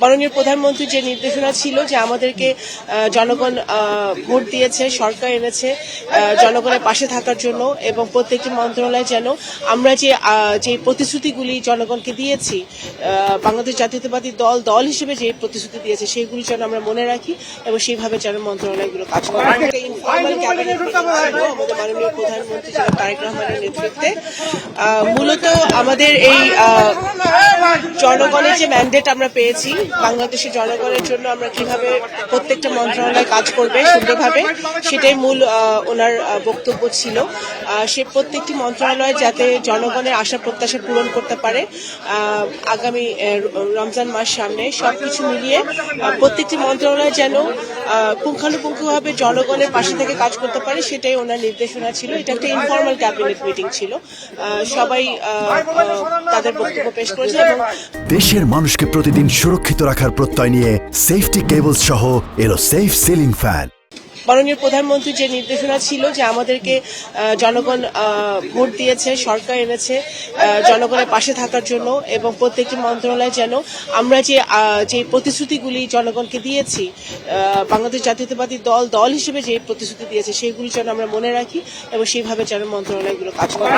মাননীয় প্রধানমন্ত্রীর যে নির্দেশনা ছিল যে আমাদেরকে জনগণ ভোট দিয়েছে, সরকার এনেছে জনগণের পাশে থাকার জন্য, এবং প্রত্যেকটি মন্ত্রণালয় যেন আমরা যে প্রতিশ্রুতিগুলি জনগণকে দিয়েছি, বাংলাদেশ জাতীয়তাবাদী দল হিসেবে যে প্রতিশ্রুতি দিয়েছে সেগুলি যেন আমরা মনে রাখি এবং সেইভাবে যেন মন্ত্রণালয়গুলো কাজ করে। ইনফর্মাল ক্যাবিনেট মিটিং ছিল আমাদের মাননীয় প্রধানমন্ত্রী জনাব তারেক রহমানের নেতৃত্বে। মূলত আমাদের এই জনগণের যে ম্যান্ডেট আমরা পেয়েছি, বাংলাদেশের জনগণের জন্য আমরা কিভাবে প্রত্যেকটা মন্ত্রণালয় কাজ করবে সুন্দরভাবে, সেটাই মূল ওনার বক্তব্য ছিল। সে প্রত্যেকটি মন্ত্রণালয় যাতে জনগণের আশা প্রত্যাশা পূরণ করতে পারে, আগামী রমজান মাস সামনে, সবকিছু মিলিয়ে প্রত্যেকটি মন্ত্রণালয় যেন পুঙ্খানুপুঙ্খভাবে জনগণের পাশে থেকে কাজ করতে পারে, সেটাই ওনার নির্দেশনা ছিল। এটা একটা ইনফর্মাল ক্যাবিনেট মিটিং ছিল, সবাই তাদের বক্তব্য পেশ করেছে। এবং দেশের মানুষকে প্রতিদিন সুরক্ষিত রাখার প্রত্যয় নিয়ে সেফটি কেবলস সহ এলো সেফ সিলিং ফ্যান। মাননীয় প্রধানমন্ত্রীর যে নির্দেশনা ছিল যে আমাদেরকে জনগণ ভোট দিয়েছে, সরকার এনেছে জনগণের পাশে থাকার জন্য, এবং প্রত্যেকটি মন্ত্রণালয় যেন আমরা যে প্রতিশ্রুতিগুলি জনগণকে দিয়েছি, বাংলাদেশ জাতীয়তাবাদী দল হিসেবে যে প্রতিশ্রুতি দিয়েছে সেগুলি যেন আমরা মনে রাখি এবং সেইভাবে যেন মন্ত্রণালয়গুলো কাজ করে।